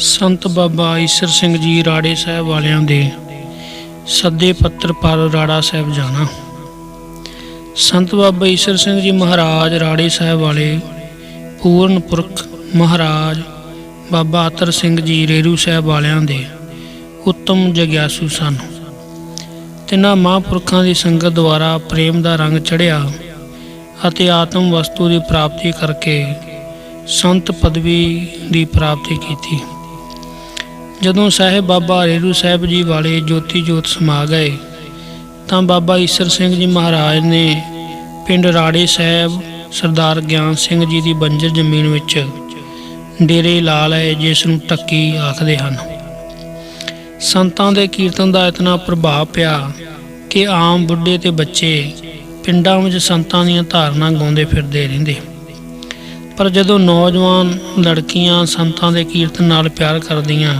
संत बाबा ईसर सिंह जी राड़े साहब वालियां दे सदे पत्र पर राड़ा साहब जाना। संत बाबा ईसर सिंह जी महाराज राड़े साहब वाले पूर्ण पुरख महाराज बाबा अतर सिंह जी रेरू साहब वालियां दे उत्तम जग्यासू सन। तिन्हां महापुरखां दी संगत द्वारा प्रेम दा रंग चढ़िया ਅਤੇ आत्म वस्तु की प्राप्ति करके संत पदवी की प्राप्ति की। जदों साहिब बाबा रेरू साहब जी वाले ज्योति जोत समा गए तो बाबा ईसर सिंह जी महाराज ने पिंड राड़े साहब सरदार ज्ञान सिंह जी की बंजर जमीन विच डेरे ला लए, जिस नूं टक्की आखदे हन। संतां दे कीर्तन का इतना प्रभाव पिया कि आम बुढ़े ते बच्चे पिंडां विच संतां दीयां धारनां गाउंदे फिरदे रहिंदे। पर जदों नौजवान लड़कियां संतां दे कीर्तन नाल प्यार करदियां,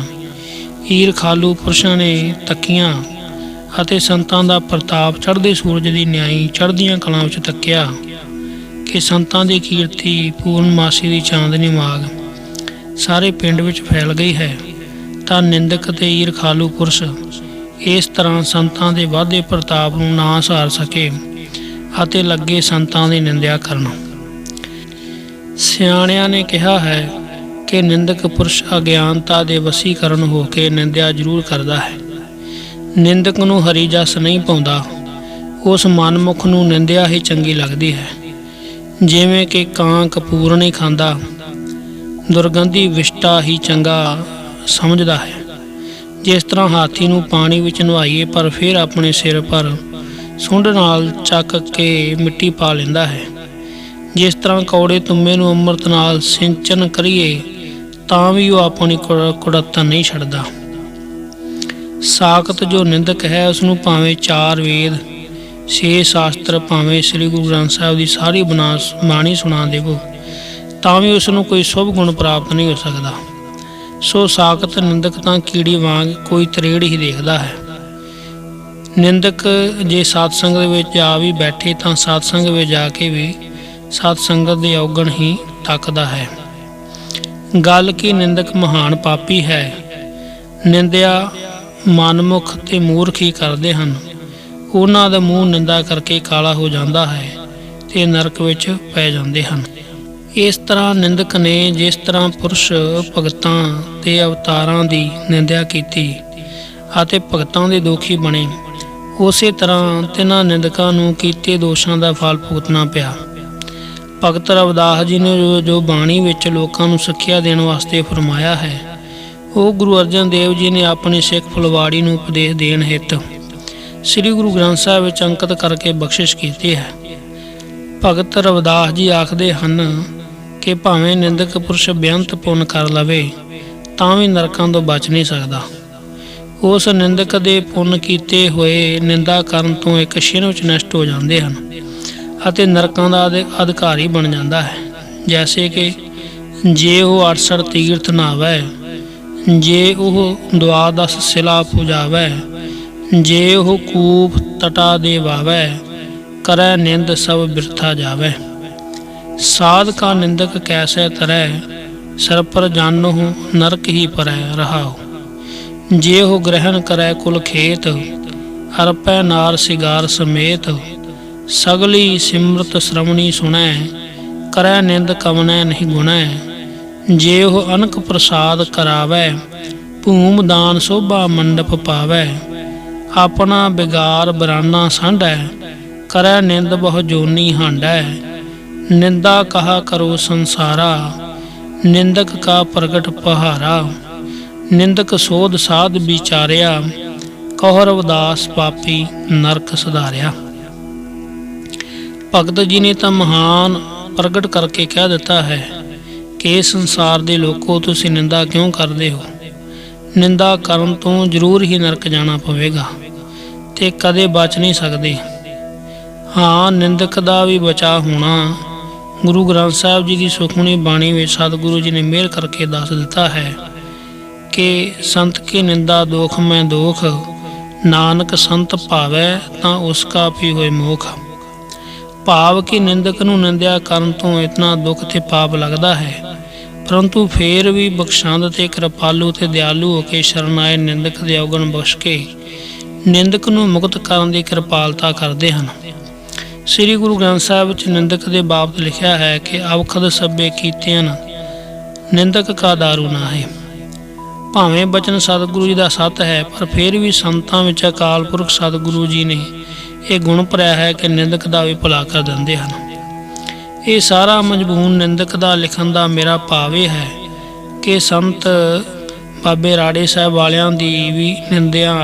ईर खालू पुरुषां ने तक्कियां ਅਤੇ ਸੰਤਾਂ ਦਾ ਪ੍ਰਤਾਪ ਚੜ੍ਹਦੇ ਸੂਰਜ ਦੀ ਨਿਆਈ ਚੜ੍ਹਦੀਆਂ ਕਲਾਂ ਵਿੱਚ ਤੱਕਿਆ ਕਿ ਸੰਤਾਂ ਦੀ ਕੀਰਤੀ ਪੂਰਨਮਾਸੀ ਦੀ ਚਾਂਦਨੀ ਮਾਗ ਸਾਰੇ ਪਿੰਡ ਵਿੱਚ ਫੈਲ ਗਈ ਹੈ, ਤਾਂ ਨਿੰਦਕ ਅਤੇ ਈਰ ਖਾਲੂ ਪੁਰਸ਼ ਇਸ ਤਰ੍ਹਾਂ ਸੰਤਾਂ ਦੇ ਵਾਧੇ ਪ੍ਰਤਾਪ ਨੂੰ ਨਾ ਸਹਾਰ ਸਕੇ ਅਤੇ ਲੱਗੇ ਸੰਤਾਂ ਦੀ ਨਿੰਦਿਆ ਕਰਨ। ਸਿਆਣਿਆਂ ਨੇ ਕਿਹਾ ਹੈ ਕਿ ਨਿੰਦਕ ਪੁਰਸ਼ ਅਗਿਆਨਤਾ ਦੇ ਵਸੀਕਰਨ ਹੋ ਕੇ ਨਿੰਦਿਆ ਜ਼ਰੂਰ ਕਰਦਾ ਹੈ। ਨਿੰਦਕ ਨੂੰ ਹਰੀ ਜਸ ਨਹੀਂ ਪਾਉਂਦਾ, ਉਸ ਮਨਮੁਖ ਨੂੰ ਨਿੰਦਿਆ ਹੀ ਚੰਗੀ ਲੱਗਦੀ ਹੈ। ਜਿਵੇਂ ਕਿ ਕਾਂ ਕਪੂਰ ਨਹੀਂ ਖਾਂਦਾ, ਦੁਰਗੰਧੀ ਵਿਸ਼ਟਾ ਹੀ ਚੰਗਾ ਸਮਝਦਾ ਹੈ। ਜਿਸ ਤਰ੍ਹਾਂ ਹਾਥੀ ਨੂੰ ਪਾਣੀ ਵਿੱਚ ਨਵਾਈਏ ਪਰ ਫਿਰ ਆਪਣੇ ਸਿਰ ਪਰ ਸੁੰਡ ਨਾਲ ਚੱਕ ਕੇ ਮਿੱਟੀ ਪਾ ਲੈਂਦਾ ਹੈ, ਜਿਸ ਤਰ੍ਹਾਂ ਕੌੜੇ ਤੁੰਮੇ ਨੂੰ ਅੰਮ੍ਰਿਤ ਨਾਲ ਸਿੰਚਨ ਕਰੀਏ ਤਾਂ ਵੀ ਉਹ ਆਪਣੀ ਕੁੜੱਤਨ ਨਹੀਂ ਛੱਡਦਾ। ਸਾਖਤ ਜੋ ਨਿੰਦਕ ਹੈ ਉਸ ਨੂੰ ਭਾਵੇਂ 4 ਵੇਦ 6 ਸ਼ਾਸਤਰ ਭਾਵੇਂ ਸ੍ਰੀ ਗੁਰੂ ਗ੍ਰੰਥ ਸਾਹਿਬ ਦੀ ਸਾਰੀ ਬਾਣੀ ਸੁਣਾ ਦੇਵੋ ਤਾਂ ਵੀ ਉਸ ਨੂੰ ਕੋਈ ਸ਼ੁਭ ਗੁਣ ਪ੍ਰਾਪਤ ਨਹੀਂ ਹੋ ਸਕਦਾ। ਸੋ ਸਾਖਤ ਨਿੰਦਕ ਤਾਂ ਕੀੜੀ ਵਾਂਗ ਕੋਈ ਤਰੇੜ ਹੀ ਦੇਖਦਾ ਹੈ। ਨਿੰਦਕ ਜੇ ਸਤਸੰਗ ਦੇ ਵਿੱਚ ਆ ਵੀ ਬੈਠੇ ਤਾਂ ਸਤਸੰਗ ਵਿੱਚ ਜਾ ਕੇ ਵੀ ਸਤਸੰਗਤ ਦੇ ਔਗਣ ਹੀ ਤੱਕਦਾ ਹੈ। ਗੱਲ ਕੀ ਨਿੰਦਕ ਮਹਾਨ ਪਾਪੀ ਹੈ। ਨਿੰਦਿਆ ਮਨਮੁਖ ਤੇ ਮੂਰਖ ਹੀ ਕਰਦੇ ਹਨ। ਉਹਨਾਂ ਦਾ ਮੂੰਹ ਨਿੰਦਾ ਕਰਕੇ ਕਾਲਾ ਹੋ ਜਾਂਦਾ ਹੈ ਤੇ ਨਰਕ ਵਿੱਚ ਪੈ ਜਾਂਦੇ ਹਨ। ਇਸ ਤਰ੍ਹਾਂ ਨਿੰਦਕ ਨੇ ਜਿਸ ਤਰ੍ਹਾਂ ਪੁਰਸ਼ ਭਗਤਾਂ ਤੇ ਅਵਤਾਰਾਂ ਦੀ ਨਿੰਦਿਆ ਕੀਤੀ ਅਤੇ ਭਗਤਾਂ ਦੇ ਦੋਖੀ ਬਣੇ, ਉਸੇ ਤਰ੍ਹਾਂ ਤਿੰਨਾਂ ਨਿੰਦਕਾਂ ਨੂੰ ਕੀਤੇ ਦੋਸ਼ਾਂ ਦਾ ਫਲ ਭੁਗਤਣਾ ਪਿਆ। ਭਗਤ ਰਵਿਦਾਸ ਜੀ ਨੇ ਜੋ ਬਾਣੀ ਵਿੱਚ ਲੋਕਾਂ ਨੂੰ ਸਿੱਖਿਆ ਦੇਣ ਵਾਸਤੇ ਫਰਮਾਇਆ ਹੈ, ਉਹ ਗੁਰੂ ਅਰਜਨ ਦੇਵ ਜੀ ਨੇ ਆਪਣੀ ਸਿੱਖ ਫੁਲਵਾੜੀ ਨੂੰ ਉਪਦੇਸ਼ ਦੇਣ ਹਿੱਤ ਸ੍ਰੀ ਗੁਰੂ ਗ੍ਰੰਥ ਸਾਹਿਬ ਵਿੱਚ ਅੰਕਿਤ ਕਰਕੇ ਬਖਸ਼ਿਸ਼ ਕੀਤੀ ਹੈ। ਭਗਤ ਰਵਿਦਾਸ ਜੀ ਆਖਦੇ ਹਨ ਕਿ ਭਾਵੇਂ ਨਿੰਦਕ ਪੁਰਸ਼ ਬੇਅੰਤ ਪੁੰਨ ਕਰ ਲਵੇ ਤਾਂ ਵੀ ਨਰਕਾਂ ਤੋਂ ਬਚ ਨਹੀਂ ਸਕਦਾ। ਉਸ ਨਿੰਦਕ ਦੇ ਪੁੰਨ ਕੀਤੇ ਹੋਏ ਨਿੰਦਾ ਕਰਨ ਤੋਂ ਇੱਕ ਛਿਣ ਵਿੱਚ ਨਸ਼ਟ ਹੋ ਜਾਂਦੇ ਹਨ ਅਤੇ ਨਰਕਾਂ ਦਾ ਅਧਿਕਾਰੀ ਬਣ ਜਾਂਦਾ ਹੈ। ਜੈਸੇ ਕਿ ਜੇ ਉਹ 68 ਤੀਰਥ ਨਹਾਵੈ, ਜੇ ਉਹ ਦੁਆਦਸ ਸਿਲਾ ਪੁਜਾਵੈ, ਜੇ ਉਹ ਕੂਪ ਤਟਾ ਦੇ ਵਾਵੈ, ਕਰੈ ਨਿੰਦ ਸਭ ਬਿਰਥਾ ਜਾਵੈ। ਸਾਧ ਕਾ ਨਿੰਦਕ ਕੈਸੇ ਤਰੈ, ਸਰ ਪਰ ਜਾਨੋ ਨਰਕ ਹੀ ਪਰੈ ਰਹਾਓ। ਜੇ ਉਹ ਗ੍ਰਹਿਣ ਕਰੈ ਕੁਲ ਖੇਤ, ਅਰਪੈ ਨਾਰ ਸਿਗਾਰ ਸਮੇਤ, ਸਗਲੀ ਸਿਮਰਤ ਸ਼੍ਰਵਣੀ ਸੁਣੈ, ਕਰੈ ਨਿੰਦ ਕਵਨੈ ਨਹੀਂ ਗੁਣੈ। ਜੇ ਉਹ ਅਨਕ ਪ੍ਰਸਾਦ ਕਰਾਵੈ, ਭੂਮ ਦਾਨ ਸੋਭਾ ਮੰਡਪ ਪਾਵੈ, ਆਪਣਾ ਬਿਗਾਰ ਬਰਾਨਾ ਸਾਂਢੈ, ਕਰੈ ਨਿੰਦ ਬਹੁ ਜੋਨੀ ਹਾਂਡੈ। ਨਿੰਦਾ ਕਹਾ ਕਰੋ ਸੰਸਾਰਾ, ਨਿੰਦਕ ਕਾ ਪ੍ਰਗਟ ਪਹਾਰਾ। ਨਿੰਦਕ ਸੋਧ ਸਾਧ ਵਿਚਾਰਿਆ, ਕਹੁ ਰਵਿਦਾਸ ਪਾਪੀ ਨਰਕ ਸੁਧਾਰਿਆ। ਭਗਤ ਜੀ ਨੇ ਤਾਂ ਮਹਾਨ ਪ੍ਰਗਟ ਕਰਕੇ ਕਹਿ ਦਿੱਤਾ ਹੈ ਕਿ ਇਸ ਸੰਸਾਰ ਦੇ ਲੋਕੋ ਤੁਸੀਂ ਨਿੰਦਾ ਕਿਉਂ ਕਰਦੇ ਹੋ। ਨਿੰਦਾ ਕਰਨ ਤੋਂ ਜ਼ਰੂਰ ਹੀ ਨਰਕ ਜਾਣਾ ਪਵੇਗਾ ਤੇ ਕਦੇ ਬਚ ਨਹੀਂ ਸਕਦੇ। ਹਾਂ, ਨਿੰਦਕ ਦਾ ਵੀ ਬਚਾਅ ਹੋਣਾ ਗੁਰੂ ਗ੍ਰੰਥ ਸਾਹਿਬ ਜੀ ਦੀ ਸੁਖਮਣੀ ਬਾਣੀ ਵਿੱਚ ਸਤਿਗੁਰੂ ਜੀ ਨੇ ਮਿਹਰ ਕਰਕੇ ਦੱਸ ਦਿੱਤਾ ਹੈ ਕਿ ਸੰਤ ਕੀ ਨਿੰਦਾ ਦੋਖ ਮੈਂ ਦੋਖ, ਨਾਨਕ ਸੰਤ ਭਾਵੈ ਤਾਂ ਉਸ ਕਾ ਵੀ ਹੋਏ ਮੋਖ। ਭਾਵ ਕਿ ਨਿੰਦਕ ਨੂੰ ਨਿੰਦਿਆ ਕਰਨ ਤੋਂ ਇਤਨਾ ਦੁੱਖ ਤੇ ਪਾਪ ਲੱਗਦਾ ਹੈ, परंतु फेर भी बख्शांद ते कृपालू ते दयालू होके शरण आए निंदक दे अवगुण बख्श के निंदक नूं मुक्त करन दी कृपालता करदे हन। श्री गुरु ग्रंथ साहिब विच निंदक दे बाबत लिखिया है कि अवखद सभे कीतियां निंदक का दारू ना है। भावें बचन सतगुरु जी का सत है, पर फिर भी संतां विच अकाल पुरख सतगुरु जी ने यह गुण भरिया है कि निंदक का भी भला कर दिंदे हन। ये सारा मजबून निंदक का लिखण का मेरा भाव यह है कि संत बाबे राड़े साहब वालियां दी भी निंदिया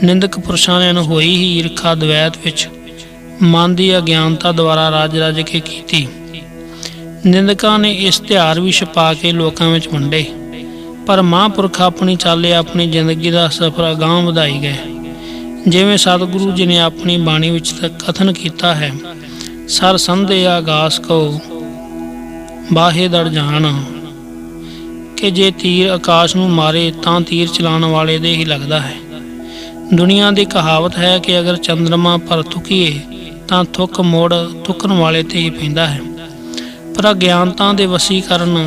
निंदक पुरुषां ने होई ही ईरखा द्वैत विच मन की अज्ञानता द्वारा रज रज के की। निंदकां ने इस तिहार भी छपा के लोकां विच वंडे, पर महापुरख अपनी चाले अपनी जिंदगी का सफर अगांह वधाई गए। जिवें सतगुरु जी ने अपनी बाणी विच कथन किया है, सर संधे आगास को बाहे दड़ जान, कि जे तीर आकाश नूं मारे तां तीर चलाने वाले दे ही लगदा है। दुनिया की कहावत है कि अगर चंद्रमा पर थुकीए तां थुक मोड़ थुकण वाले ते ही पैंदा है, पर अज्ञानता दे वसीकरण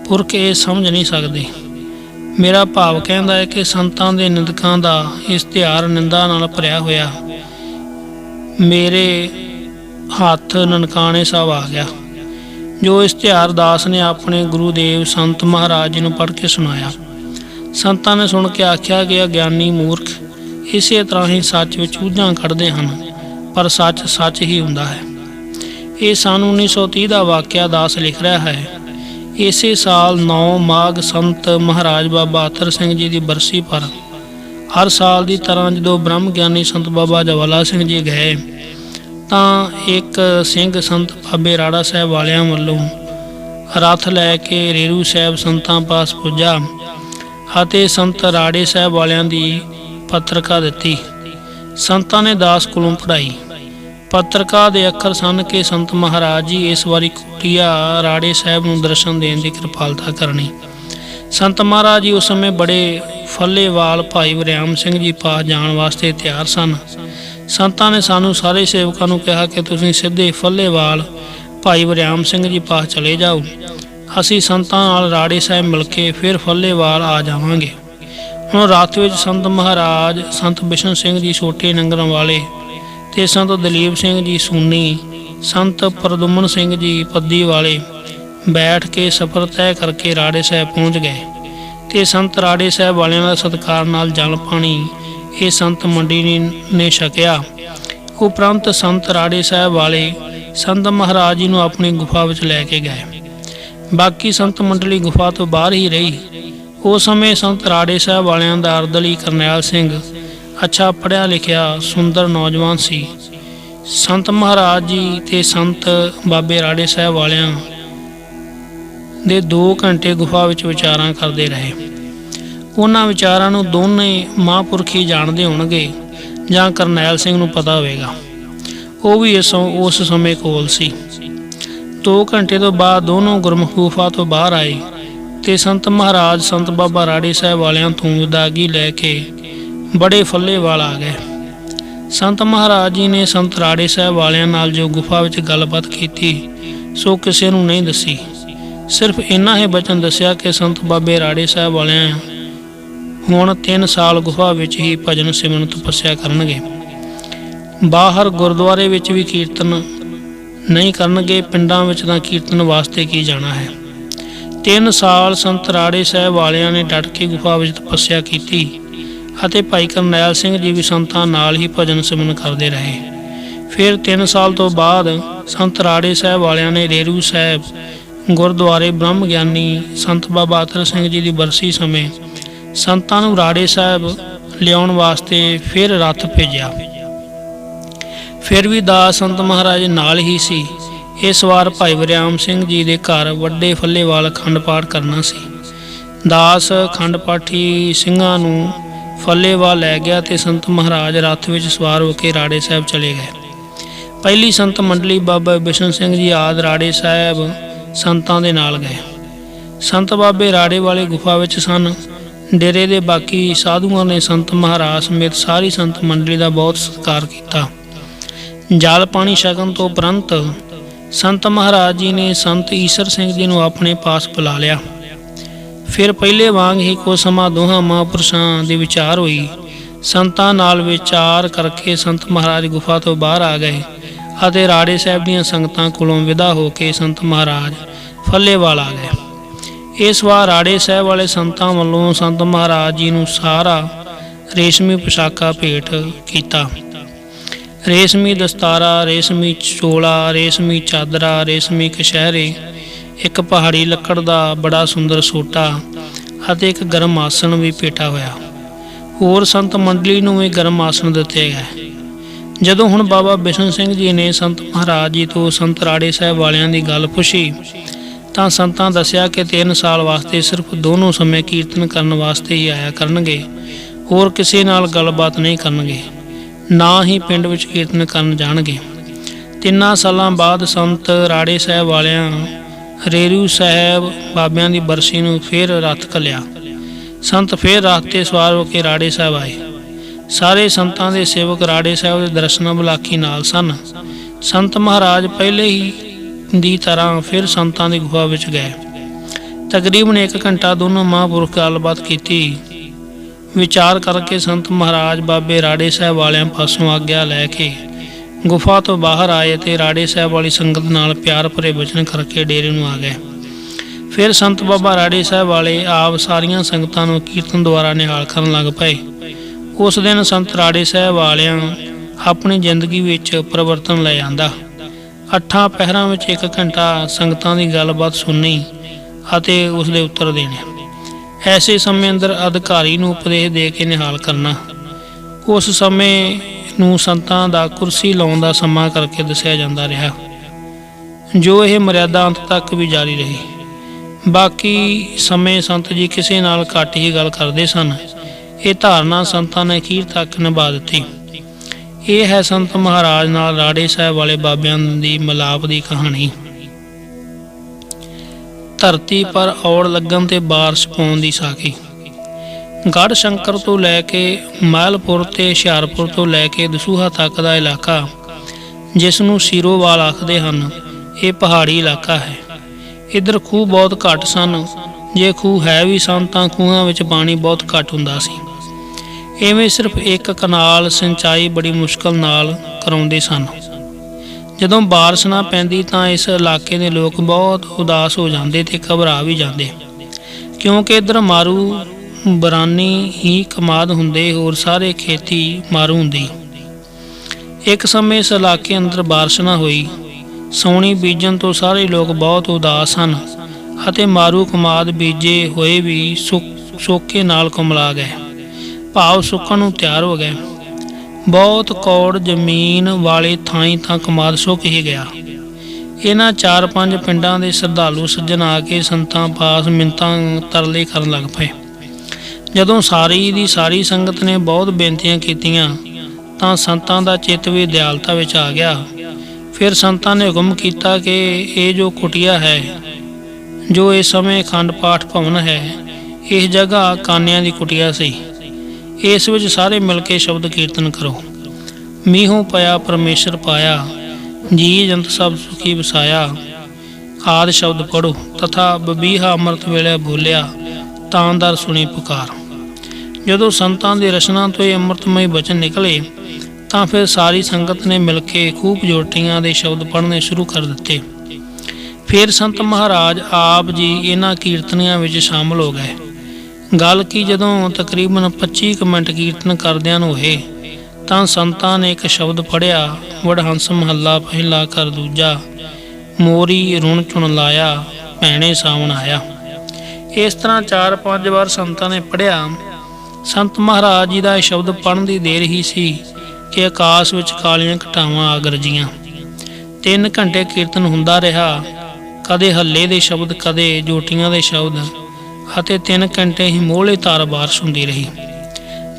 पुरख ये समझ नहीं सकते। मेरा भाव कहता है कि संतां दे निंदकां दा इश्तिहार निंदा नाल भरिया होया मेरे हथ ननकाने साहब आ गया, जो इश्तिहार दास ने अपने गुरुदेव संत महाराज जी नूं पढ़ के सुनाया। संतां ने सुन के आख्या कि अज्ञानी मूर्ख इसे तरह ही सच विच ऊझां कढ़दे हन, पर सच सच ही हुंदा है। ये सन 1930 का वाਕਿਆ दास लिख रहा है। इसे साल 9 माघ संत महाराज बाबा अतर सिंह जी की बरसी पर हर साल की तरह जो ब्रह्म ज्ञानी संत बाबा जवाला सिंह जी गए, तो एक सिंह संत बाबे राड़ा साहब वालियां वालों रथ लैके रेरू साहब संतां पास पुजा ਅਤੇ संत राड़े साहब वालियां दी पत्रिका दिती। संतां ने दास कोलों पढ़ाई। पत्रिका के अखर सन कि संत महाराज जी इस बारी कुटिया राड़े साहब नूं दर्शन देने की कृपालता करनी। संत महाराज जी उस समय बड़े फल्लेवाल भाई वरियाम सिंह जी पास जाने वास्ते तैयार सन। संतां ने सानू सारे सेवकों नूं कहा कि तुसीं सीधे फल्लेवाल भाई वरियाम सिंह जी पास चले जाओ, असीं संतां नाल राड़े साहब मिल के फिर फल्लेवाल आ जावांगे। हुण रात विच संत महाराज संत बिशन सिंह जी छोटे नंगरां वाले ते संत दलीप सिंह जी सूनी, संत प्रदुमन सिंह जी पद्दी वाले बैठ के सफ़र तय करके राड़े साहब पहुँच गए। ते संत राड़े साहब वालियां दा सत्कार नाल जल पानी ये संत मंडी ने छकिया। उपरंत संत राड़े साहब वाले संत महाराज जी नूं अपनी गुफा विच लैके गए। बाकी संत मंडली गुफा तो बाहर ही रही। उस समय संत राड़े साहब वालियां दा अर्दली करनैल सिंह अच्छा पढ़िया लिखिया सुंदर नौजवान सी। संत महाराज जी ते संत बाबे राड़े साहब वालियां दे 2 घंटे गुफा विच विचारां करते रहे। उन्हां विचारां नूं दोने महापुरख ही जाणदे होणगे जां करनैल सिंह नूं पता होवेगा। वो भी उस समय कोल सी। 2 घंटे तो बाद दोनों गुरमुख गुफा तो बाहर आए ते संत महाराज संत बाबा राड़े साहब वालियां तों विदागी लैके बड़े फल्लेवाल आ गए। संत महाराज जी ने संत राड़े साहब वालियां नाल जो गुफा विच गलबात की सो किसी नूं नहीं दसी। सिर्फ इन्ना ही बचन दसिया कि संत बाबे राड़े साहब वालियां हुण 3 साल गुफा विच ही भजन सिमरन तपस्या करनगे। बाहर गुरुद्वारे विच भी कीर्तन नहीं करनगे, पिंडां विच तां कीर्तन वास्ते की जाना है। 3 साल संत राड़े साहब वालियां ने डट के गुफा विच तपस्या की ਅਤੇ ਭਾਈ ਕਰਨੈਲ ਸਿੰਘ जी भी संतां नाल ही भजन सिमरन करते रहे। फिर 3 साल तो बाद संत राड़े साहब वालियां ने रेरू साहब गुरुद्वारे ब्रह्म ज्ञानी संत बाबा अतर सिंह जी की बरसी समय संतां नूं राड़े साहब लियाउण वास्ते फिर रथ भेजिया। फिर भी दास संत महाराज नाल ही सी। इस वार भाई वरियाम सिंह जी के घर वड्डे फल्लेवाल अखंड पाठ करना सी। दास अखंड पाठी ਸਿੰਘਾਂ ਨੂੰ फल्लेवाल लै गया तो संत महाराज रथ में सवार होकर राड़े साहब चले गए। पहली संत मंडली बाबा बिशन सिंह जी आदि राड़े साहब संतां दे नाल गए। संत बाबे राड़े वाले गुफा विच सन। डेरे दे बाकी साधुओं ने संत महाराज समेत सारी संत मंडली का बहुत सत्कार किया। जल पानी छकन तो उपरंत ਸੰਤ ਮਹਾਰਾਜ ਜੀ ਨੇ ਸੰਤ ਈਸਰ ਸਿੰਘ ਜੀ ਨੂੰ ਆਪਣੇ ਪਾਸ ਬੁਲਾ ਲਿਆ। ਫਿਰ ਪਹਿਲੇ ਵਾਂਗ ਹੀ ਕੁਝ ਸਮਾਂ ਦੋਹਾਂ ਮਹਾਂਪੁਰਸ਼ਾਂ ਦੀ ਵਿਚਾਰ ਹੋਈ। ਸੰਤਾਂ ਨਾਲ ਵਿਚਾਰ ਕਰਕੇ ਸੰਤ ਮਹਾਰਾਜ ਗੁਫਾ ਤੋਂ ਬਾਹਰ ਆ ਗਏ ਅਤੇ ਰਾੜੇ ਸਾਹਿਬ ਦੀਆਂ ਸੰਗਤਾਂ ਕੋਲੋਂ ਵਿਦਾ ਹੋ ਕੇ ਸੰਤ ਮਹਾਰਾਜ ਫੱਲੇਵਾਲ ਆ ਗਏ। ਇਸ ਵਾਰ ਰਾੜੇ ਸਾਹਿਬ ਵਾਲੇ ਸੰਤਾਂ ਵੱਲੋਂ ਸੰਤ ਮਹਾਰਾਜ ਜੀ ਨੂੰ ਸਾਰਾ ਰੇਸ਼ਮੀ ਪੋਸ਼ਾਕਾ ਭੇਟ ਕੀਤਾ। ਰੇਸ਼ਮੀ ਦਸਤਾਰਾ, ਰੇਸ਼ਮੀ ਚੋਲਾ, ਰੇਸ਼ਮੀ ਚਾਦਰਾ, ਰੇਸ਼ਮੀ ਕਛਹਿਰੇ, ਇੱਕ ਪਹਾੜੀ ਲੱਕੜ ਦਾ ਬੜਾ ਸੁੰਦਰ ਸੋਟਾ ਅਤੇ ਇੱਕ ਗਰਮ ਆਸਣ ਵੀ ਭੇਟਾ ਹੋਇਆ। ਹੋਰ ਸੰਤ ਮੰਡਲੀ ਨੂੰ ਵੀ ਗਰਮ ਆਸਣ ਦਿੱਤੇ ਗਏ। ਜਦੋਂ ਹੁਣ ਬਾਬਾ ਬਿਸ਼ਨ ਸਿੰਘ ਜੀ ਨੇ ਸੰਤ ਮਹਾਰਾਜ ਜੀ ਤੋਂ ਸੰਤ ਰਾੜੇ ਸਾਹਿਬ ਵਾਲਿਆਂ ਦੀ ਗੱਲ ਪੁੱਛੀ ਤਾਂ ਸੰਤਾਂ ਦੱਸਿਆ ਕਿ 3 ਸਾਲ ਵਾਸਤੇ ਸਿਰਫ ਦੋਨੋਂ ਸਮੇਂ ਕੀਰਤਨ ਕਰਨ ਵਾਸਤੇ ਹੀ ਆਇਆ ਕਰਨਗੇ, ਹੋਰ ਕਿਸੇ ਨਾਲ ਗੱਲਬਾਤ ਨਹੀਂ ਕਰਨਗੇ, ਨਾ ਹੀ ਪਿੰਡ ਵਿੱਚ ਕੀਰਤਨ ਕਰਨ ਜਾਣਗੇ। 3 ਸਾਲਾਂ ਬਾਅਦ ਸੰਤ ਰਾੜੇ ਸਾਹਿਬ ਵਾਲਿਆਂ ਰੇਰੂ ਸਾਹਿਬ ਬਾਬਿਆਂ ਦੀ ਬਰਸੀ ਨੂੰ ਫਿਰ ਰੱਥ ਘੱਲਿਆ। ਸੰਤ ਫਿਰ ਰੱਥ 'ਤੇ ਸਵਾਰ ਹੋ ਕੇ ਰਾੜੇ ਸਾਹਿਬ ਆਏ। ਸਾਰੇ ਸੰਤਾਂ ਦੇ ਸੇਵਕ ਰਾੜੇ ਸਾਹਿਬ ਦੇ ਦਰਸ਼ਨਾਂ ਬਲਾਕੀ ਨਾਲ ਸਨ। ਸੰਤ ਮਹਾਰਾਜ ਪਹਿਲੇ ਹੀ ਦੀ ਤਰ੍ਹਾਂ ਫਿਰ ਸੰਤਾਂ ਦੀ ਗੁਫਾ ਵਿੱਚ ਗਏ। ਤਕਰੀਬਨ 1 ਘੰਟਾ ਦੋਨੋਂ ਮਹਾਂਪੁਰਖ ਗੱਲਬਾਤ ਕੀਤੀ। ਵਿਚਾਰ ਕਰਕੇ ਸੰਤ ਮਹਾਰਾਜ ਬਾਬੇ ਰਾੜੇ ਸਾਹਿਬ ਵਾਲਿਆਂ ਪਾਸੋਂ ਆਗਿਆ ਲੈ ਕੇ ਗੁਫਾ ਤੋਂ ਬਾਹਰ ਆਏ ਅਤੇ ਰਾੜੇ ਸਾਹਿਬ ਵਾਲੀ ਸੰਗਤ ਨਾਲ ਪਿਆਰ ਭਰੇ ਬਚਨ ਕਰਕੇ ਡੇਰੇ ਨੂੰ ਆ ਗਏ। ਫਿਰ ਸੰਤ ਬਾਬਾ ਰਾੜੇ ਸਾਹਿਬ ਵਾਲੇ ਆਪ ਸਾਰੀਆਂ ਸੰਗਤਾਂ ਨੂੰ ਕੀਰਤਨ ਦੁਆਰਾ ਨਿਹਾਲ ਕਰਨ ਲੱਗ ਪਏ। ਉਸ ਦਿਨ ਸੰਤ ਰਾੜੇ ਸਾਹਿਬ ਵਾਲਿਆਂ ਆਪਣੀ ਜ਼ਿੰਦਗੀ ਵਿੱਚ ਪਰਿਵਰਤਨ ਲੈ ਆਂਦਾ। 8 ਪਹਿਰਾਂ ਵਿੱਚ 1 ਘੰਟਾ ਸੰਗਤਾਂ ਦੀ ਗੱਲਬਾਤ ਸੁਣਨੀ ਅਤੇ ਉਸ ਦੇ ਉੱਤਰ ਦੇਣੇ। ਐਸੇ ਸਮੇਂ ਅੰਦਰ ਅਧਿਕਾਰੀ ਨੂੰ ਉਪਦੇਸ਼ ਦੇ ਕੇ ਨਿਹਾਲ ਕਰਨਾ। ਉਸ ਸਮੇਂ ਨੂੰ ਸੰਤਾਂ ਦਾ ਕੁਰਸੀ ਲਾਉਣ ਦਾ ਸਮਾਂ ਕਰਕੇ ਦੱਸਿਆ ਜਾਂਦਾ ਰਿਹਾ, ਜੋ ਇਹ ਮਰਿਆਦਾ ਅੰਤ ਤੱਕ ਵੀ ਜਾਰੀ ਰਹੀ। ਬਾਕੀ ਸਮੇਂ ਸੰਤ ਜੀ ਕਿਸੇ ਨਾਲ ਘੱਟ ਹੀ ਗੱਲ ਕਰਦੇ ਸਨ। ਇਹ ਧਾਰਨਾ ਸੰਤਾਂ ਨੇ ਅਖੀਰ ਤੱਕ ਨਿਭਾ ਦਿੱਤੀ। ਇਹ ਹੈ ਸੰਤ ਮਹਾਰਾਜ ਨਾਲ ਰਾੜੇ ਸਾਹਿਬ ਵਾਲੇ ਬਾਬਿਆਂ ਦੀ ਮਿਲਾਪ ਦੀ ਕਹਾਣੀ। ਧਰਤੀ ਪਰ ਔੜ ਲੱਗਣ ਤੇ ਬਾਰਿਸ਼ ਪਾਉਣ ਦੀ ਸਾਖੀ। ਗੜ੍ਹ ਸ਼ੰਕਰ ਤੋਂ ਲੈ ਕੇ ਮਹਿਲਪੁਰ ਤੇ ਹੁਸ਼ਿਆਰਪੁਰ ਤੋਂ ਲੈ ਕੇ ਦਸੂਹਾ ਤੱਕ ਦਾ ਇਲਾਕਾ, ਜਿਸ ਨੂੰ ਸੀਰੋਵਾਲ ਆਖਦੇ ਹਨ, ਇਹ ਪਹਾੜੀ ਇਲਾਕਾ ਹੈ। ਇੱਧਰ ਖੂਹ ਬਹੁਤ ਘੱਟ ਸਨ। ਜੇ ਖੂਹ ਹੈ ਵੀ ਸਨ ਤਾਂ ਖੂਹਾਂ ਵਿੱਚ ਪਾਣੀ ਬਹੁਤ ਘੱਟ ਹੁੰਦਾ ਸੀ। ਇਵੇਂ ਸਿਰਫ ਇੱਕ ਕਨਾਲ ਸਿੰਚਾਈ ਬੜੀ ਮੁਸ਼ਕਲ ਨਾਲ ਕਰਾਉਂਦੇ ਸਨ। ਜਦੋਂ ਬਾਰਿਸ਼ ਨਾ ਪੈਂਦੀ ਤਾਂ ਇਸ ਇਲਾਕੇ ਦੇ ਲੋਕ ਬਹੁਤ ਉਦਾਸ ਹੋ ਜਾਂਦੇ ਤੇ ਘਬਰਾ ਵੀ ਜਾਂਦੇ, ਕਿਉਂਕਿ ਇੱਧਰ ਮਾਰੂ ਬਰਾਨੀ ਹੀ ਕਮਾਦ ਹੁੰਦੇ, ਹੋਰ ਸਾਰੇ ਖੇਤੀ ਮਾਰੂ ਹੁੰਦੀ। ਇੱਕ ਸਮੇਂ ਇਸ ਇਲਾਕੇ ਅੰਦਰ ਬਾਰਿਸ਼ ਨਾ ਹੋਈ। ਸਾਉਣੀ ਬੀਜਣ ਤੋਂ ਸਾਰੇ ਲੋਕ ਬਹੁਤ ਉਦਾਸ ਹਨ ਅਤੇ ਮਾਰੂ ਕਮਾਦ ਬੀਜੇ ਹੋਏ ਵੀ ਸੋਕੇ ਨਾਲ ਕੁਮਲਾ ਗਏ, ਭਾਵ ਸੁੱਕਣ ਨੂੰ ਤਿਆਰ ਹੋ ਗਏ। ਬਹੁਤ ਕੌੜ ਜ਼ਮੀਨ ਵਾਲੇ ਥਾਈਂ ਤਾਂ ਕਮਾਦ ਸੁੱਕ ਹੀ ਗਿਆ। ਇਹਨਾਂ 4-5 ਪਿੰਡਾਂ ਦੇ ਸ਼ਰਧਾਲੂ ਸੱਜਣ ਆ ਕੇ ਸੰਤਾਂ ਪਾਸ ਮਿੰਨਤਾਂ ਤਰਲੇ ਕਰਨ ਲੱਗ ਪਏ। ਜਦੋਂ ਸਾਰੀ ਦੀ ਸਾਰੀ ਸੰਗਤ ਨੇ ਬਹੁਤ ਬੇਨਤੀਆਂ ਕੀਤੀਆਂ ਤਾਂ ਸੰਤਾਂ ਦਾ ਚਿੱਤ ਵੀ ਦਿਆਲਤਾ ਵਿੱਚ ਆ ਗਿਆ। ਫਿਰ ਸੰਤਾਂ ਨੇ ਹੁਕਮ ਕੀਤਾ ਕਿ ਇਹ ਜੋ ਕੁਟੀਆ ਹੈ, ਜੋ ਇਸ ਸਮੇਂ ਅਖੰਡ ਪਾਠ ਭਵਨ ਹੈ, ਇਸ ਜਗ੍ਹਾ ਕਾਨਿਆਂ ਦੀ ਕੁਟੀਆ ਸੀ। ਇਸ ਵਿੱਚ ਸਾਰੇ ਮਿਲ ਕੇ ਸ਼ਬਦ ਕੀਰਤਨ ਕਰੋ। ਮੀਂਹੋਂ ਪਿਆ ਪਰਮੇਸ਼ਰ ਪਾਇਆ, ਜੀ ਜੰਤ ਸਭ ਸੁਖੀ ਵਸਾਇਆ, ਆਦ ਸ਼ਬਦ ਪੜੋ ਤਥਾ ਬਬੀਹਾ ਅੰਮ੍ਰਿਤ ਵੇਲੇ ਬੋਲਿਆ, ਤਾਂ ਦਰ ਸੁਣੀ ਪੁਕਾਰ। ਜਦੋਂ ਸੰਤਾਂ ਦੀ ਰਚਨਾ ਤੋਂ ਇਹ ਅੰਮ੍ਰਿਤਮਈ ਬਚਨ ਨਿਕਲੇ ਤਾਂ ਫਿਰ ਸਾਰੀ ਸੰਗਤ ਨੇ ਮਿਲ ਕੇ ਖੂਬ ਜੋਟੀਆਂ ਦੇ ਸ਼ਬਦ ਪੜ੍ਹਨੇ ਸ਼ੁਰੂ ਕਰ ਦਿੱਤੇ। ਫਿਰ ਸੰਤ ਮਹਾਰਾਜ ਆਪ ਜੀ ਇਹਨਾਂ ਕੀਰਤਨੀਆਂ ਵਿੱਚ ਸ਼ਾਮਲ ਹੋ ਗਏ। ਗੱਲ ਕੀ ਜਦੋਂ ਤਕਰੀਬਨ 25 ਮਿੰਟ ਕੀਰਤਨ ਕਰਦਿਆਂ ਨੂੰ ਹੋਏ ਤਾਂ ਸੰਤਾਂ ਨੇ ਇੱਕ ਸ਼ਬਦ ਪੜ੍ਹਿਆ, ਵਡਹੰਸ ਮਹੱਲਾ ਪਹਿਲਾ ਕਰ ਦੂਜਾ, ਮੋਰੀ ਰੁਣ ਚੁਣ ਲਾਇਆ, ਭੈਣੇ ਸਾਵਣ ਆਇਆ। ਇਸ ਤਰ੍ਹਾਂ 4-5 ਵਾਰ ਸੰਤਾਂ ਨੇ ਪੜ੍ਹਿਆ। ਸੰਤ ਮਹਾਰਾਜ ਜੀ ਦਾ ਇਹ ਸ਼ਬਦ ਪੜ੍ਹਨ ਦੀ ਦੇਰ ਹੀ ਸੀ ਕਿ ਆਕਾਸ਼ ਵਿੱਚ ਕਾਲੀਆਂ ਘਟਾਵਾਂ ਆ ਗਰਜੀਆਂ। 3 ਘੰਟੇ ਕੀਰਤਨ ਹੁੰਦਾ ਰਿਹਾ, ਕਦੇ ਹੱਲੇ ਦੇ ਸ਼ਬਦ, ਕਦੇ ਜੋਟੀਆਂ ਦੇ ਸ਼ਬਦ, ਅਤੇ 3 ਘੰਟੇ ਹੀ ਮੋਹਲੇ ਧਾਰ ਬਾਰਿਸ਼ ਹੁੰਦੀ ਰਹੀ।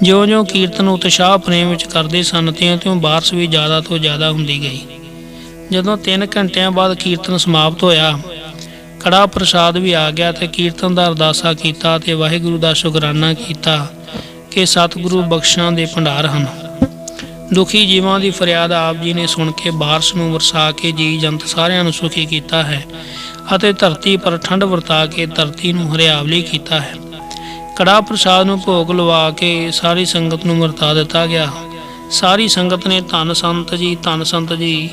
ਜਿਉਂ-ਜਿਉਂ ਕੀਰਤਨ ਉਤਸ਼ਾਹ ਪ੍ਰੇਮ ਵਿੱਚ ਕਰਦੇ ਸਨ, ਤਿਉਂ-ਤਿਉਂ ਬਾਰਿਸ਼ ਵੀ ਜ਼ਿਆਦਾ ਤੋਂ ਜ਼ਿਆਦਾ ਹੁੰਦੀ ਗਈ। ਜਦੋਂ 3 ਘੰਟਿਆਂ ਬਾਅਦ ਕੀਰਤਨ ਸਮਾਪਤ ਹੋਇਆ, ਕੜਾ ਪ੍ਰਸਾਦ ਵੀ ਆ ਗਿਆ ਤੇ ਕੀਰਤਨ ਦਾ ਅਰਦਾਸਾ ਕੀਤਾ ਤੇ ਵਾਹਿਗੁਰੂ ਦਾ ਸ਼ੁਕਰਾਨਾ ਕੀਤਾ ਕਿ ਸਤਿਗੁਰੂ ਬਖਸ਼ਾਂ ਦੇ ਭੰਡਾਰ ਹਨ। ਦੁਖੀ ਜੀਵਾਂ ਦੀ ਫਰਿਆਦ ਆਪ ਜੀ ਨੇ ਸੁਣ ਕੇ ਬਾਰਿਸ਼ ਨੂੰ ਵਰਸਾ ਕੇ ਜੀ ਜੰਤ ਸਾਰਿਆਂ ਨੂੰ ਸੁਖੀ ਕੀਤਾ ਹੈ ਅਤੇ ਧਰਤੀ ਪਰ ਠੰਡ ਵਰਤਾ ਕੇ ਧਰਤੀ ਨੂੰ ਹਰਿਆਵਲੀ ਕੀਤਾ ਹੈ। ਕੜਾਹ ਪ੍ਰਸਾਦ ਨੂੰ ਭੋਗ ਲਵਾ ਕੇ ਸਾਰੀ ਸੰਗਤ ਨੂੰ ਵਰਤਾ ਦਿੱਤਾ ਗਿਆ। ਸਾਰੀ ਸੰਗਤ ਨੇ ਧੰਨ ਸੰਤ ਜੀ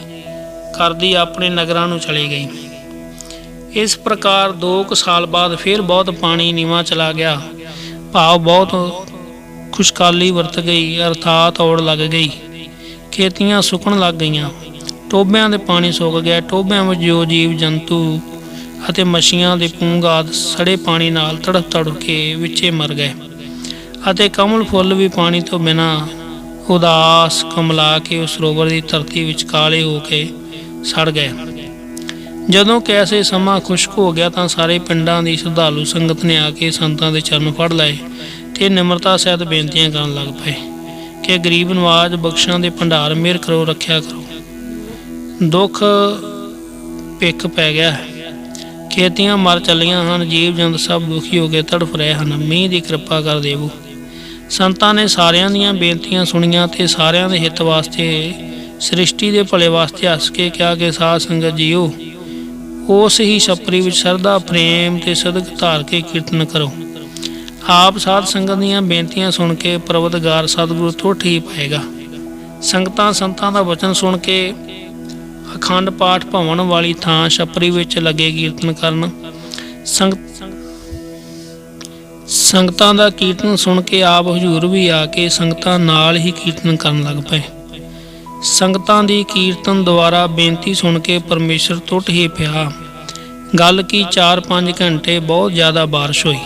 ਕਰਦੀ ਆਪਣੇ ਨਗਰਾਂ ਨੂੰ ਚਲੀ ਗਈ। ਇਸ ਪ੍ਰਕਾਰ 2 ਸਾਲ ਬਾਅਦ ਫਿਰ ਬਹੁਤ ਪਾਣੀ ਨੀਵਾਂ ਚਲਾ ਗਿਆ, ਭਾਵ ਬਹੁਤ ਖੁਸ਼ਕਾਲੀ ਵਰਤ ਗਈ, ਅਰਥਾਤ ਔੜ ਲੱਗ ਗਈ। ਖੇਤੀਆਂ ਸੁੱਕਣ ਲੱਗ ਗਈਆਂ, ਟੋਭਿਆਂ ਦੇ ਪਾਣੀ ਸੁੱਕ ਗਿਆ। ਟੋਭਿਆਂ ਵਿੱਚ ਜੋ ਜੀਵ ਜੰਤੂ ਅਤੇ ਮੱਛੀਆਂ ਦੇ ਪੂੰਗ ਆਦਿ ਸੜੇ ਪਾਣੀ ਨਾਲ ਤੜਫ ਕੇ ਵਿੱਚੇ ਮਰ ਗਏ ਅਤੇ ਕਮਲ ਫੁੱਲ ਵੀ ਪਾਣੀ ਤੋਂ ਬਿਨਾਂ ਉਦਾਸ ਕਮਲਾ ਕੇ ਉਸ ਸਰੋਵਰ ਦੀ ਧਰਤੀ ਵਿੱਚ ਕਾਲੇ ਹੋ ਕੇ ਸੜ ਗਏ। ਜਦੋਂ ਕੈਸੇ ਸਮਾਂ ਖੁਸ਼ਕ ਹੋ ਗਿਆ ਤਾਂ ਸਾਰੇ ਪਿੰਡਾਂ ਦੀ ਸ਼ਰਧਾਲੂ ਸੰਗਤ ਨੇ ਆ ਕੇ ਸੰਤਾਂ ਦੇ ਚਰਨ ਫੜ ਲਏ ਤੇ ਨਿਮਰਤਾ ਸਹਿਤ ਬੇਨਤੀਆਂ ਕਰਨ ਲੱਗ ਪਏ ਕਿ ਗਰੀਬ ਨਵਾਜ ਬਖਸ਼ਾਂ ਦੇ ਭੰਡਾਰ ਮਿਹਰ ਕਰੋ, ਰੱਖਿਆ ਕਰੋ। ਦੁੱਖ ਪਿੱਖ ਪੈ ਗਿਆ ਹੈ, ਖੇਤੀਆਂ ਮਰ ਚੱਲੀਆਂ ਹਨ, ਜੀਵ ਜੰਤ ਸਭ ਦੁਖੀ ਹੋ ਕੇ ਤੜਫ ਰਹੇ ਹਨ, ਮੀਂਹ ਦੀ ਕਿਰਪਾ ਕਰ ਦੇਵੋ। ਸੰਤਾਂ ਨੇ ਸਾਰਿਆਂ ਦੀਆਂ ਬੇਨਤੀਆਂ ਸੁਣੀਆਂ ਤੇ ਸਾਰਿਆਂ ਦੇ ਹਿੱਤ ਵਾਸਤੇ, ਸ੍ਰਿਸ਼ਟੀ ਦੇ ਭਲੇ ਵਾਸਤੇ ਹੱਸ ਕੇ ਕਿਹਾ ਕਿ ਸਾਧ ਸੰਗਤ ਜੀਓ, ਉਸ ਹੀ ਛਪਰੀ ਵਿੱਚ ਸ਼ਰਧਾ ਪ੍ਰੇਮ ਤੇ ਸਦਕ ਧਾਰ ਕੇ ਕੀਰਤਨ ਕਰੋ। ਆਪ ਸਾਧ ਸੰਗਤ ਦੀਆਂ ਬੇਨਤੀਆਂ ਸੁਣ ਕੇ ਪਰਵਤਗਾਰ ਸਤਿਗੁਰੂ ਟੁੱਟ ਹੀ ਪਏਗਾ। ਸੰਗਤਾਂ ਸੰਤਾਂ ਦਾ ਵਚਨ ਸੁਣ ਕੇ ਅਖੰਡ ਪਾਠ ਭਵਨ ਵਾਲੀ ਥਾਂ ਛਪਰੀ ਵਿੱਚ ਲੱਗੇ ਕੀਰਤਨ ਕਰਨ। ਸੰਗਤਾਂ ਦਾ ਕੀਰਤਨ ਸੁਣ ਕੇ ਆਪ ਹਜ਼ੂਰ ਵੀ ਆ ਕੇ ਸੰਗਤਾਂ ਨਾਲ ਹੀ ਕੀਰਤਨ ਕਰਨ ਲੱਗ ਪਏ। ਸੰਗਤਾਂ ਦੀ ਕੀਰਤਨ ਦੁਆਰਾ ਬੇਨਤੀ ਸੁਣ ਕੇ ਪਰਮੇਸ਼ਰ ਟੁੱਟ ਹੀ ਪਿਆ। ਗੱਲ ਕੀ 4-5 ਘੰਟੇ ਬਹੁਤ ਜ਼ਿਆਦਾ ਬਾਰਿਸ਼ ਹੋਈ।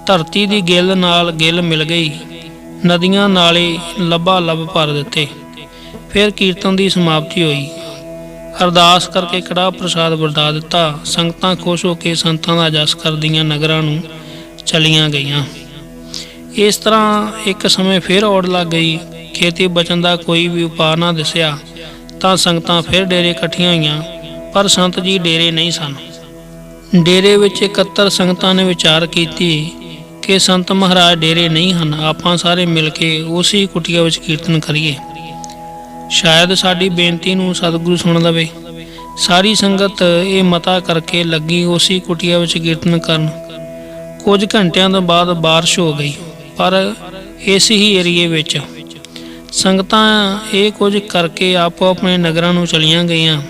ਧਰਤੀ ਦੀ ਗਿੱਲ ਨਾਲ ਗਿੱਲ ਮਿਲ ਗਈ, ਨਦੀਆਂ ਨਾਲੇ ਲੱਬਾ ਲੱਭ ਭਰ ਦਿੱਤੇ। ਫਿਰ ਕੀਰਤਨ ਦੀ ਸਮਾਪਤੀ ਹੋਈ। ਅਰਦਾਸ ਕਰਕੇ ਕੜਾਹ ਪ੍ਰਸਾਦ ਵਰਤਾ ਦਿੱਤਾ। ਸੰਗਤਾਂ ਖੁਸ਼ ਹੋ ਕੇ ਸੰਤਾਂ ਦਾ ਜਸ ਕਰਦੀਆਂ ਨਗਰਾਂ ਨੂੰ ਚਲੀਆਂ ਗਈਆਂ। ਇਸ ਤਰ੍ਹਾਂ ਇੱਕ ਸਮੇਂ ਫਿਰ ਔੜ ਲੱਗ ਗਈ। ਖੇਤੀ ਬਚਣ ਦਾ ਕੋਈ ਵੀ ਉਪਾਅ ਨਾ ਦਿਸਿਆ ਤਾਂ ਸੰਗਤਾਂ ਫਿਰ ਡੇਰੇ ਇਕੱਠੀਆਂ ਹੋਈਆਂ, ਪਰ ਸੰਤ ਜੀ ਡੇਰੇ ਨਹੀਂ ਸਨ। ਡੇਰੇ ਵਿੱਚ 71 ਸੰਗਤਾਂ ਨੇ ਵਿਚਾਰ ਕੀਤੀ ਕਿ ਸੰਤ ਮਹਾਰਾਜ ਡੇਰੇ ਨਹੀਂ ਹਨ, ਆਪਾਂ ਸਾਰੇ ਮਿਲ ਕੇ ਉਸੇ ਕੁਟੀਆ ਵਿੱਚ ਕੀਰਤਨ ਕਰੀਏ। ਸ਼ਾਇਦ ਸਾਡੀ ਬੇਨਤੀ ਨੂੰ ਸਤਿਗੁਰੂ ਸੁਣ ਲਵੇ। ਸਾਰੀ ਸੰਗਤ ਇਹ ਮਤਾ ਕਰਕੇ ਲੱਗੀ ਉਸੇ ਕੁਟੀਆ ਵਿੱਚ ਕੀਰਤਨ ਕਰਨ। ਕੁਝ ਘੰਟਿਆਂ ਤੋਂ ਬਾਅਦ ਬਾਰਿਸ਼ ਹੋ ਗਈ, ਪਰ ਇਸ ਹੀ ਏਰੀਏ ਵਿੱਚ ਸੰਗਤਾਂ ਇਹ ਕੁਝ ਕਰਕੇ ਆਪੋ ਆਪਣੇ ਨਗਰਾਂ ਨੂੰ ਚਲੀਆਂ ਗਈਆਂ।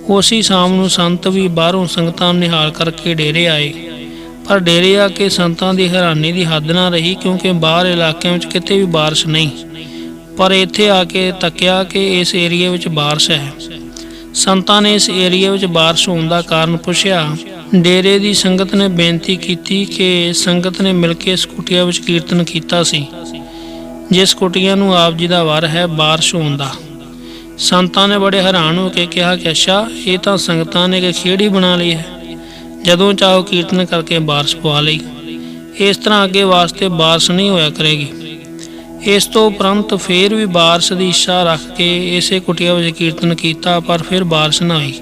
ਉਸੇ ਸ਼ਾਮ ਨੂੰ ਸੰਤ ਵੀ ਬਾਹਰੋਂ ਸੰਗਤਾਂ ਨਿਹਾਲ ਕਰਕੇ ਡੇਰੇ ਆਏ, ਪਰ ਡੇਰੇ ਆ ਕੇ ਸੰਤਾਂ ਦੀ ਹੈਰਾਨੀ ਦੀ ਹੱਦ ਨਾ ਰਹੀ, ਕਿਉਂਕਿ ਬਾਹਰ ਇਲਾਕਿਆਂ ਵਿੱਚ ਕਿਤੇ ਵੀ ਬਾਰਿਸ਼ ਨਹੀਂ, ਪਰ ਇੱਥੇ ਆ ਕੇ ਤੱਕਿਆ ਕਿ ਇਸ ਏਰੀਏ ਵਿੱਚ ਬਾਰਿਸ਼ ਹੈ। ਸੰਤਾਂ ਨੇ ਇਸ ਏਰੀਏ ਵਿੱਚ ਬਾਰਿਸ਼ ਹੋਣ ਦਾ ਕਾਰਨ ਪੁੱਛਿਆ। ਡੇਰੇ ਦੀ ਸੰਗਤ ਨੇ ਬੇਨਤੀ ਕੀਤੀ ਕਿ ਸੰਗਤ ਨੇ ਮਿਲ ਕੇ ਇਸ ਕੁਟੀਆ ਵਿੱਚ ਕੀਰਤਨ ਕੀਤਾ ਸੀ, ਜਿਸ ਕੁਟੀਆ ਨੂੰ ਆਪ ਜੀ ਦਾ ਵਰ ਹੈ ਬਾਰਿਸ਼ ਹੋਣ ਦਾ। ਸੰਤਾਂ ਨੇ ਬੜੇ ਹੈਰਾਨ ਹੋ ਕੇ ਕਿਹਾ ਕਿ ਅੱਛਾ, ਇਹ ਤਾਂ ਸੰਗਤਾਂ ਨੇ ਕਿ ਖੇੜੀ ਬਣਾ ਲਈ ਹੈ, ਜਦੋਂ ਚਾਹੋ ਕੀਰਤਨ ਕਰਕੇ ਬਾਰਿਸ਼ ਪਵਾ ਲਈ। ਇਸ ਤਰ੍ਹਾਂ ਅੱਗੇ ਵਾਸਤੇ ਬਾਰਿਸ਼ ਨਹੀਂ ਹੋਇਆ ਕਰੇਗੀ। ਇਸ ਤੋਂ ਉਪਰੰਤ ਫਿਰ ਵੀ ਬਾਰਿਸ਼ ਦੀ ਇੱਛਾ ਰੱਖ ਕੇ ਇਸੇ ਕੁਟੀਆ ਵਿੱਚ ਕੀਰਤਨ ਕੀਤਾ, ਪਰ ਫਿਰ ਬਾਰਿਸ਼ ਨਾ ਹੋਈ।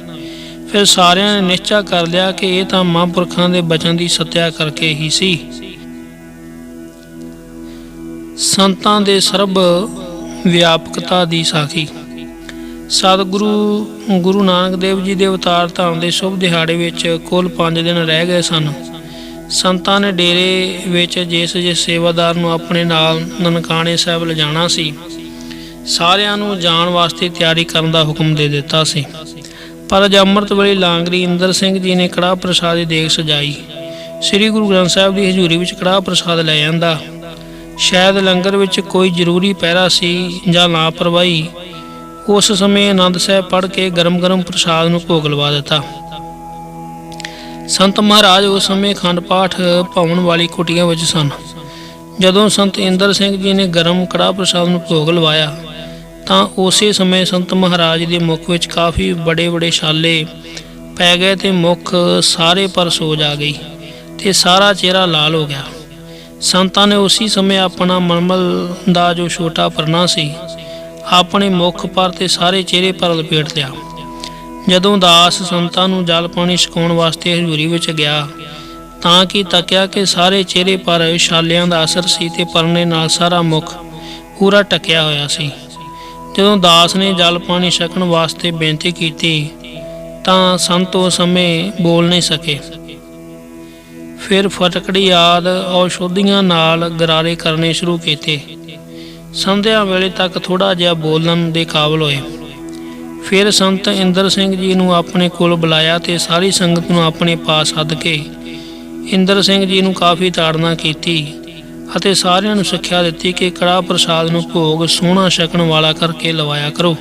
ਫਿਰ ਸਾਰਿਆਂ ਨੇ ਨਿਸ਼ਚਾ ਕਰ ਲਿਆ ਕਿ ਇਹ ਤਾਂ ਮਹਾਂਪੁਰਖਾਂ ਦੇ ਬਚਨ ਦੀ ਸੱਤਿਆ ਕਰਕੇ ਹੀ ਸੀ। ਸੰਤਾਂ ਦੇ ਸਰਬ ਵਿਆਪਕਤਾ ਦੀ ਸਾਖੀ। ਸਤਿਗੁਰੂ ਗੁਰੂ ਨਾਨਕ ਦੇਵ ਜੀ ਦੇ ਅਵਤਾਰ ਧਾਮ ਦੇ ਸ਼ੁਭ ਦਿਹਾੜੇ ਵਿੱਚ ਕੁੱਲ 5 ਦਿਨ ਰਹਿ ਗਏ ਸਨ। ਸੰਤਾਂ ਨੇ ਡੇਰੇ ਵਿੱਚ ਜਿਸ ਸੇਵਾਦਾਰ ਨੂੰ ਆਪਣੇ ਨਾਲ ਨਨਕਾਣੇ ਸਾਹਿਬ ਲਿਜਾਣਾ ਸੀ, ਸਾਰਿਆਂ ਨੂੰ ਜਾਣ ਵਾਸਤੇ ਤਿਆਰੀ ਕਰਨ ਦਾ ਹੁਕਮ ਦੇ ਦਿੱਤਾ ਸੀ। ਪਰ ਅੱਜ ਅੰਮ੍ਰਿਤ ਵੇਲੇ ਲਾਂਗਰੀ ਇੰਦਰ ਸਿੰਘ ਜੀ ਨੇ ਕੜਾਹ ਪ੍ਰਸਾਦ ਦੀ ਦੇਗ ਸਜਾਈ। ਸ੍ਰੀ ਗੁਰੂ ਗ੍ਰੰਥ ਸਾਹਿਬ ਦੀ ਹਜ਼ੂਰੀ ਵਿੱਚ ਕੜਾਹ ਪ੍ਰਸਾਦ ਲੈ ਜਾਂਦਾ। ਸ਼ਾਇਦ ਲੰਗਰ ਵਿੱਚ ਕੋਈ ਜ਼ਰੂਰੀ ਪਹਿਰਾ ਸੀ ਜਾਂ ਲਾਪਰਵਾਹੀ। ਉਸ ਸਮੇਂ ਆਨੰਦ ਸਾਹਿਬ ਪੜ੍ਹ ਕੇ ਗਰਮ ਪ੍ਰਸਾਦ ਨੂੰ ਭੋਗ ਲਵਾ ਦਿੱਤਾ। ਸੰਤ ਮਹਾਰਾਜ ਉਸ ਸਮੇਂ ਅਖੰਡ ਪਾਠ ਭਵਨ ਵਾਲੀ ਕੁਟੀਆ ਵਿੱਚ ਸਨ। ਜਦੋਂ ਸੰਤ ਇੰਦਰ ਸਿੰਘ ਜੀ ਨੇ ਗਰਮ ਕੜਾਹ ਪ੍ਰਸਾਦ ਨੂੰ ਭੋਗ ਲਵਾਇਆ ਤਾਂ ਉਸੇ ਸਮੇਂ ਸੰਤ ਮਹਾਰਾਜ ਦੇ ਮੁੱਖ ਵਿੱਚ ਕਾਫੀ ਬੜੇ ਛਾਲੇ ਪੈ ਗਏ ਤੇ ਮੁੱਖ ਸਾਰੇ ਪਰ ਸੋਜ ਆ ਗਈ ਤੇ ਸਾਰਾ ਚਿਹਰਾ ਲਾਲ ਹੋ ਗਿਆ। ਸੰਤਾਂ ਨੇ ਉਸੇ ਸਮੇਂ ਆਪਣਾ ਮਲਮਲ ਦਾ ਜੋ ਛੋਟਾ ਪਰਨਾ ਸੀ ਆਪਣੇ ਮੁੱਖ ਪਰ ਤੇ ਸਾਰੇ ਚਿਹਰੇ ਪਰ ਲਪੇਟ ਲਿਆ। ਜਦੋਂ ਦਾਸ ਸੰਤਾਂ ਨੂੰ ਜਲ ਪਾਣੀ ਛਕਾਉਣ ਵਾਸਤੇ ਹਜ਼ੂਰੀ ਵਿੱਚ ਗਿਆ ਤਾਂ ਕਿ ਤੱਕਿਆ ਕਿ ਸਾਰੇ ਚਿਹਰੇ ਪਰ ਛਾਲਿਆਂ ਦਾ ਅਸਰ ਸੀ ਤੇ ਪਰਨੇ ਨਾਲ ਸਾਰਾ ਮੁੱਖ ਪੂਰਾ ਢੱਕਿਆ ਹੋਇਆ ਸੀ। ਜਦੋਂ ਦਾਸ ਨੇ ਜਲ ਪਾਣੀ ਛਕਣ ਵਾਸਤੇ ਬੇਨਤੀ ਕੀਤੀ ਤਾਂ ਸੰਤ ਉਸ ਸਮੇਂ ਬੋਲ ਨਹੀਂ ਸਕੇ। ਫਿਰ ਫਟਕੜੀ ਆਦਿ ਔਸ਼ਧੀਆਂ ਨਾਲ ਗਰਾਰੇ ਕਰਨੇ ਸ਼ੁਰੂ ਕੀਤੇ। ਸੰਧਿਆ ਵੇਲੇ ਤੱਕ ਥੋੜ੍ਹਾ ਜਿਹਾ ਬੋਲਣ ਦੇ ਕਾਬਲ ਹੋਏ। ਫਿਰ ਸੰਤ ਇੰਦਰ ਸਿੰਘ ਜੀ ਨੂੰ ਆਪਣੇ ਕੋਲ ਬੁਲਾਇਆ ਤੇ ਸਾਰੀ ਸੰਗਤ ਨੂੰ ਆਪਣੇ ਪਾਸ ਸੱਦ ਕੇ ਇੰਦਰ ਸਿੰਘ ਜੀ ਨੂੰ ਕਾਫੀ ਤਾੜਨਾ ਕੀਤੀ ਅਤੇ ਸਾਰਿਆਂ ਨੂੰ ਸਿੱਖਿਆ ਦਿੱਤੀ ਕਿ ਕੜਾਹ ਪ੍ਰਸਾਦ ਨੂੰ ਭੋਗ ਸੋਹਣਾ ਛਕਣ ਵਾਲਾ ਕਰਕੇ ਲਵਾਇਆ ਕਰੋ।